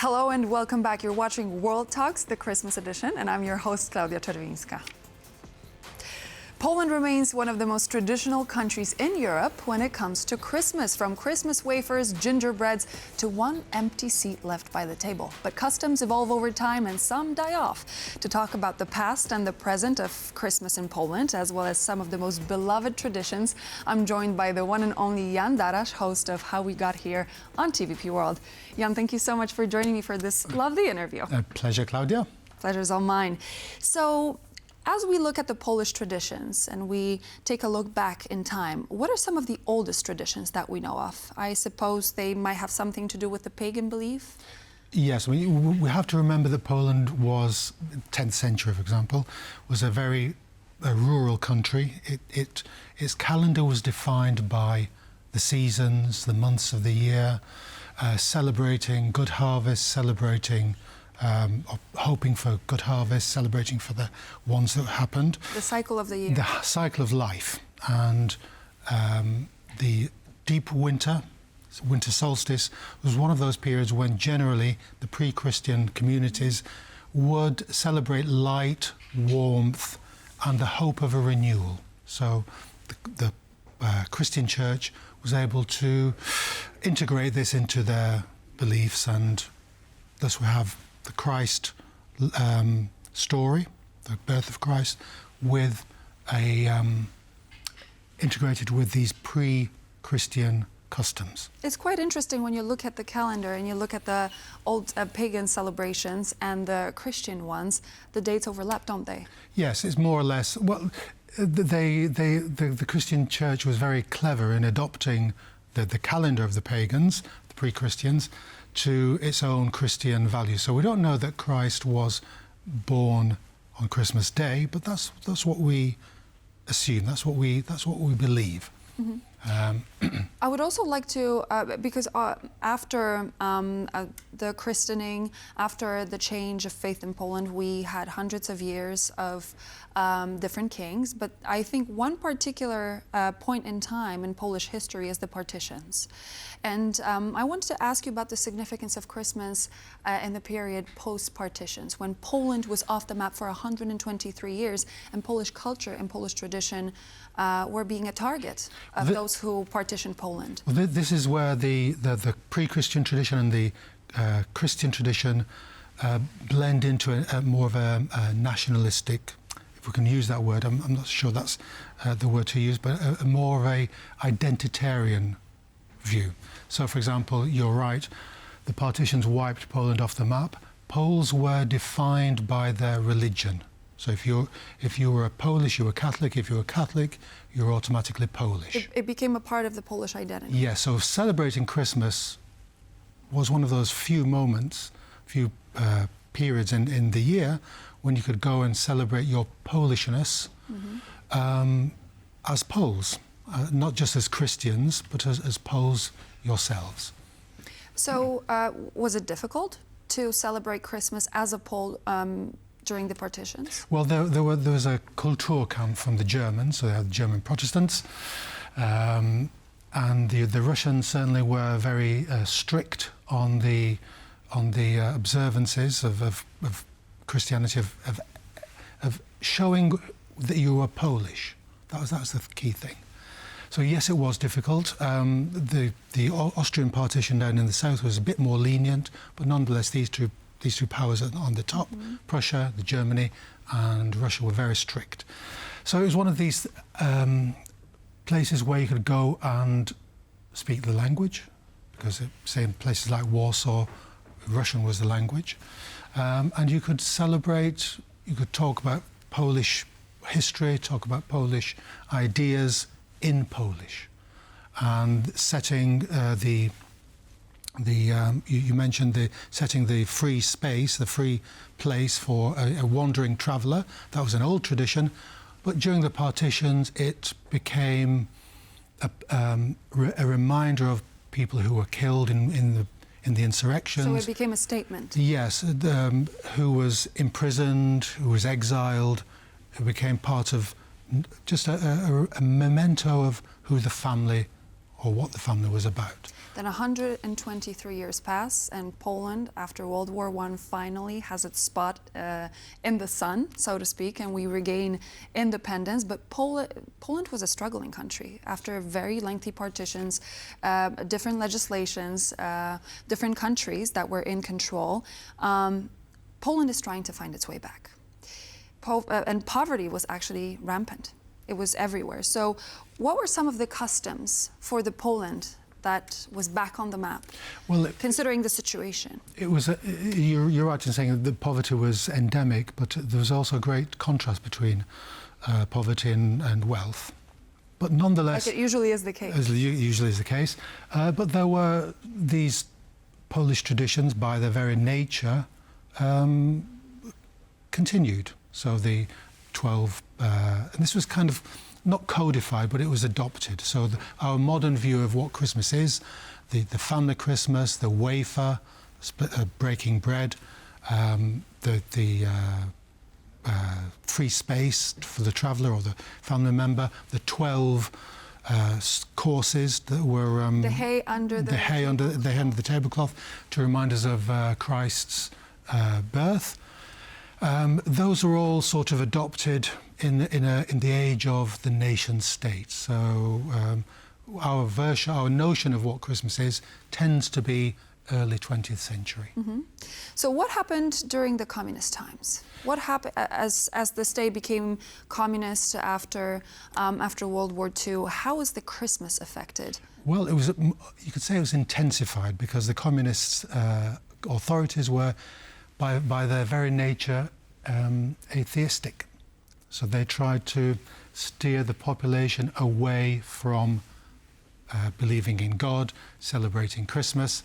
Hello and welcome back. You're watching World Talks, the Christmas edition, and I'm your host, Klaudia Czerwińska. Poland remains one of the most traditional countries in Europe when it comes to Christmas, from Christmas wafers, gingerbreads, to one empty seat left by the table. But customs evolve over time and some die off. To talk about the past and the present of Christmas in Poland, as well as some of the most beloved traditions, I'm joined by the one and only Jan Darasz, host of How We Got Here on TVP World. Jan, thank you so much for joining me for this lovely interview. A pleasure, Klaudia. Pleasure's all mine. So, as we look at the Polish traditions and we take a look back in time, what are some of the oldest traditions that we know of? I suppose they might have something to do with the pagan belief? Yes, we have to remember that Poland was, 10th century, for example, was a very rural country. Its calendar was defined by the seasons, the months of the year, celebrating good harvests, celebrating hoping for good harvest, celebrating for the ones that happened. The cycle of the year. The cycle of life. And the deep winter solstice, was one of those periods when generally the pre-Christian communities would celebrate light, warmth, and the hope of a renewal. So the Christian church was able to integrate this into their beliefs, and thus we have the Christ story, the birth of Christ, with integrated with these pre-Christian customs. It's quite interesting when you look at the calendar and you look at the old pagan celebrations and the Christian ones, the dates overlap, don't they? Yes, it's more or less. Well, the Christian church was very clever in adopting the calendar of the pagans, the pre-Christians, to its own Christian values. So we don't know that Christ was born on Christmas Day, but that's what we assume. That's what we believe. Mm-hmm. I would also like to, because after the christening, after the change of faith in Poland, we had hundreds of years of different kings. But I think one particular point in time in Polish history is the partitions. And I wanted to ask you about the significance of Christmas in the period post-partitions, when Poland was off the map for 123 years, and Polish culture and Polish tradition were being a target of those who partitioned Poland. Well, this is where the pre-Christian tradition and the Christian tradition blend into a more of a nationalistic, if we can use that word. I'm not sure that's the word to use, but a more of a identitarian view. So, for example, you're right, the partitions wiped Poland off the map. Poles were defined by their religion. So if you were a Polish, you were Catholic. If you were Catholic, you were automatically Polish. It became a part of the Polish identity. Yeah, so celebrating Christmas was one of those few moments, periods in the year when you could go and celebrate your Polishness as Poles, not just as Christians, but as Poles yourselves. So was it difficult to celebrate Christmas as a Pole during the partitions? Well, there was a Kulturkampf from the Germans, so they had the German Protestants, and the Russians certainly were very strict on the observances of Christianity, of showing that you were Polish. That was the key thing. So yes, it was difficult. The Austrian partition down in the south was a bit more lenient, but nonetheless these two powers on the top, Prussia, Germany, and Russia, were very strict. So it was one of these places where you could go and speak the language, because say in places like Warsaw, Russian was the language, and you could celebrate. You could talk about Polish history, talk about Polish ideas in Polish, and setting you mentioned setting the free space, the free place for a wandering traveller. That was an old tradition, but during the partitions it became a reminder of people who were killed in the insurrections. So it became a statement. Yes, who was imprisoned, who was exiled. It became part of just a memento of who the family or what the family was about. Then 123 years pass, and Poland, after World War I, finally has its spot in the sun, so to speak, and we regain independence. But Poland was a struggling country. After very lengthy partitions, different legislations, different countries that were in control, Poland is trying to find its way back. And poverty was actually rampant. It was everywhere. So what were some of the customs for the Poland that was back on the map, well, considering the situation? It was. You're right in saying that poverty was endemic, but there was also a great contrast between poverty and wealth. But nonetheless, like it usually is the case. As usually is the case. But there were these Polish traditions, by their very nature, continued. So the 12, and this was kind of not codified, but it was adopted. So our modern view of what Christmas is, the family Christmas, the wafer, breaking bread, the free space for the traveller or the family member, the 12 courses that were the hay under the tablecloth to remind us of Christ's birth. Those are all sort of adopted in the age of the nation state. So our notion of what Christmas is tends to be early 20th century. Mm-hmm. So what happened during the communist times? What happened as the state became communist after World War II? How was the Christmas affected? Well, it was, you could say it was intensified, because the communist authorities were, by their very nature, atheistic. So they tried to steer the population away from believing in God, celebrating Christmas.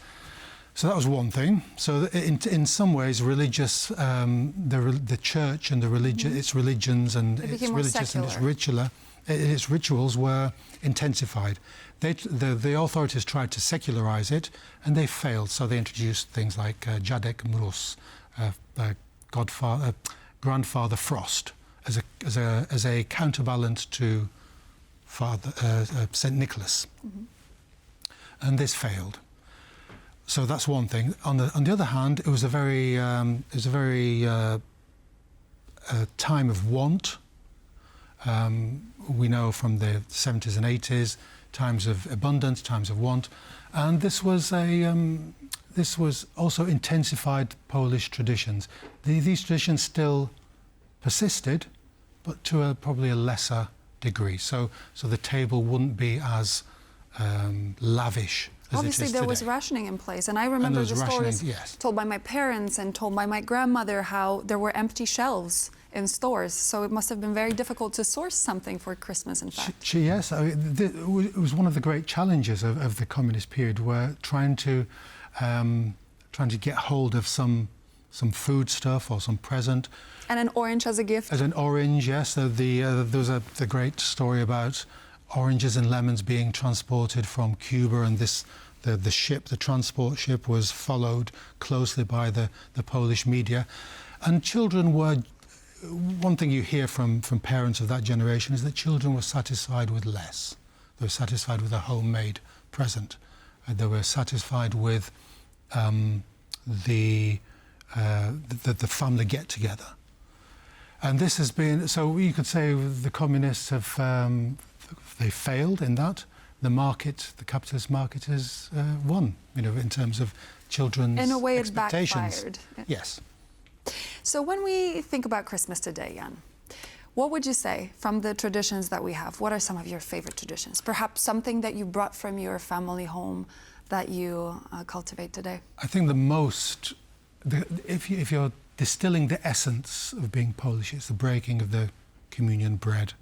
So that was one thing. So in some ways, religious, the church and the religion, its religions and its religious and its rituals were intensified. The authorities tried to secularize it, and they failed. So they introduced things like Dziadek Mróz, Grandfather Frost, as a counterbalance to Saint Nicholas, and this failed. So that's one thing. On the other hand, it was a very time of want. We know from the 70s and 80s, times of abundance, times of want, and this was also intensified Polish traditions. These traditions still persisted, but to probably a lesser degree. So the table wouldn't be as lavish as Obviously, it is there today. was rationing in place, and I remember the stories told by my parents and told by my grandmother how there were empty shelves in stores. So it must have been very difficult to source something for Christmas, in fact. Yes, it was one of the great challenges of the communist period, were trying to get hold of some food stuff or some present. And an orange as a gift. As an orange, yes. So there was the great story about oranges and lemons being transported from Cuba, and the transport ship was followed closely by the Polish media. And children were, one thing you hear from parents of that generation is that children were satisfied with less. They were satisfied with a homemade present. They were satisfied with the family get-together. And this has been, so you could say the communists have, they failed in that. The capitalist market has won, in terms of children's expectations. In a way, it backfired. Yes. So when we think about Christmas today, Jan, what would you say from the traditions that we have? What are some of your favorite traditions? Perhaps something that you brought from your family home that you cultivate today? I think if you're distilling the essence of being Polish, it's the breaking of the communion bread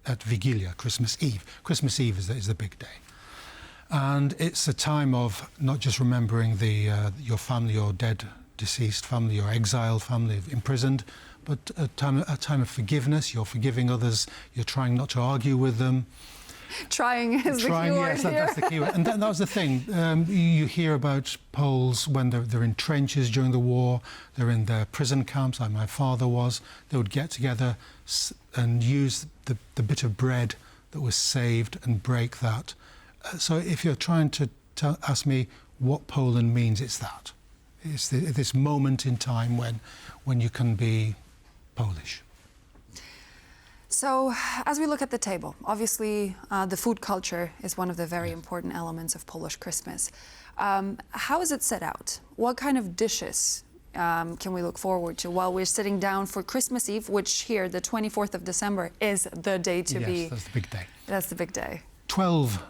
at Wigilia, Christmas Eve. Christmas Eve is the big day. And it's a time of not just remembering your family, your dead, deceased family, your exiled family, imprisoned, but a time of forgiveness. You're forgiving others. You're trying not to argue with them. Trying is the key word. Yes, that's the key word. And that was the thing. You hear about Poles when they're in trenches during the war, they're in their prison camps, like my father was. They would get together and use the bit of bread that was saved and break that So if you're trying to ask me what Poland means, it's that. It's this moment in time when you can be Polish. So, as we look at the table, obviously the food culture is one of the very important elements of Polish Christmas. How is it set out? What kind of dishes can we look forward to while we're sitting down for Christmas Eve, which here, the 24th of December, is the day to be... Yes, that's the big day. That's the big day. 12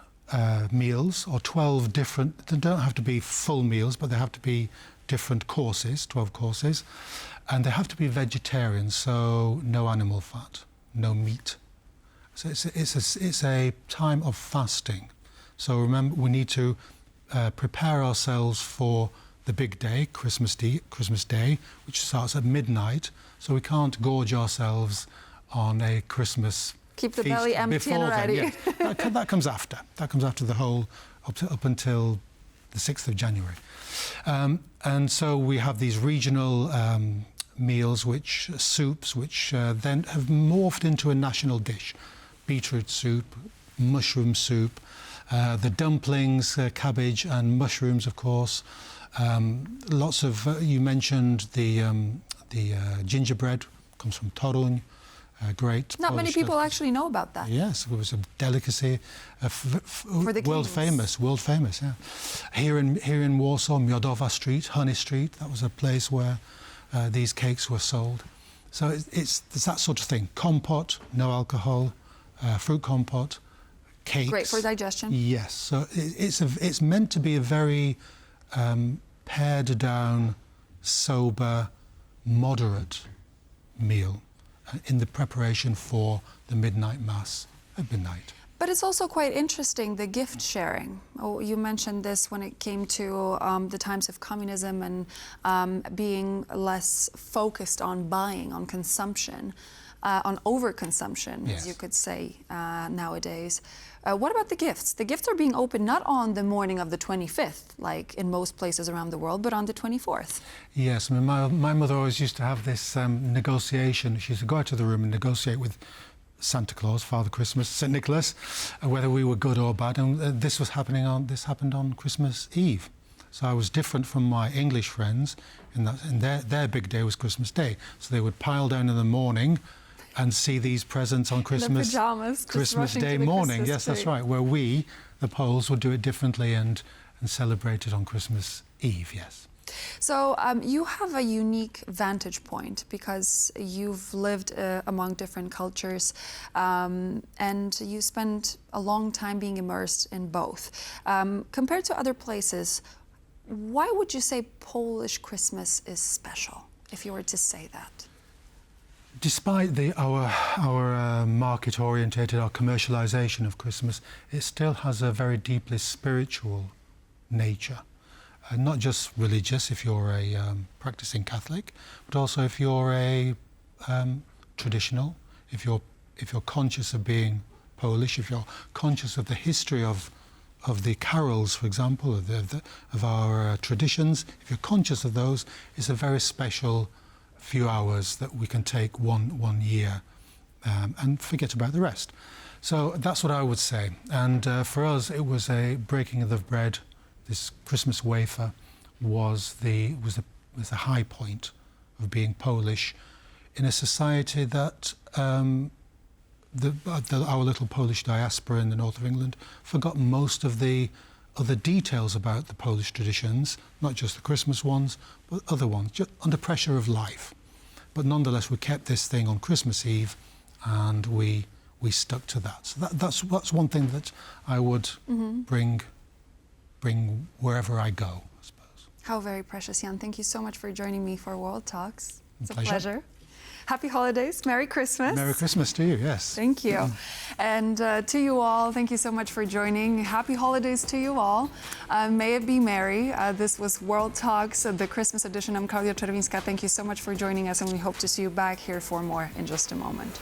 meals, or 12 different... They don't have to be full meals, but they have to be different courses, 12 courses. And they have to be vegetarian, so no animal fat, no meat. So it's a time of fasting. So remember, we need to prepare ourselves for the big day, Christmas Day, which starts at midnight. So we can't gorge ourselves on a Christmas Keep the feast belly empty and ready. then, yeah. that comes after. That comes after the whole, up until the 6th of January. And so we have these regional meals, soups, which then have morphed into a national dish. Beetroot soup, mushroom soup, the dumplings, cabbage and mushrooms, of course. Lots of, you mentioned the gingerbread, comes from Toruń. Great. Not many people actually know about that. Yes, it was a delicacy, For the world kings. famous. Yeah. Here in Warsaw, Miodowa Street, Honey Street. That was a place where these cakes were sold. So it's that sort of thing. Compote, no alcohol, fruit compote, cakes. Great for digestion. Yes. So it's meant to be a very pared down, sober, moderate meal in the preparation for the midnight mass at midnight. But it's also quite interesting, the gift sharing. Oh, you mentioned this when it came to the times of communism and being less focused on buying, on consumption, on overconsumption, Yes. as you could say nowadays. What about the gifts? The gifts are being opened not on the morning of the 25th, like in most places around the world, but on the 24th. Yes, I mean, my mother always used to have this negotiation. She used to go out to the room and negotiate with Santa Claus, Father Christmas, St. Nicholas, whether we were good or bad. And this happened on Christmas Eve. So I was different from my English friends in that their big day was Christmas Day. So they would pile down in the morning and see these presents on Christmas, the pajamas, Christmas Day morning. Yes, that's right. Where we, the Poles, would do it differently and celebrate it on Christmas Eve. Yes. So you have a unique vantage point because you've lived among different cultures and you spent a long time being immersed in both. Compared to other places, why would you say Polish Christmas is special, if you were to say that? Despite our market-orientated, our commercialisation of Christmas, it still has a very deeply spiritual nature. Not just religious, if you're a practicing Catholic, but also if you're a traditional, if you're conscious of being Polish, if you're conscious of the history of the carols, for example, of our traditions, if you're conscious of those, it's a very special few hours that we can take one year and forget about the rest. So that's what I would say. And for us, it was a breaking of the bread. This Christmas wafer was the high point of being Polish in a society that our little Polish diaspora in the north of England forgot most of the other details about the Polish traditions, not just the Christmas ones, but other ones, just under pressure of life. But nonetheless, we kept this thing on Christmas Eve, and we stuck to that. So that's one thing that I would bring wherever I go, I suppose. How very precious, Jan. Thank you so much for joining me for World Talks. It's a Pleasure. pleasure. Happy holidays. Merry Christmas. Merry Christmas to you, yes. Thank you. And to you all, thank you so much for joining. Happy holidays to you all. May it be merry. This was World Talks, the Christmas edition. I'm Klaudia Czerwińska. Thank you so much for joining us, and we hope to see you back here for more in just a moment.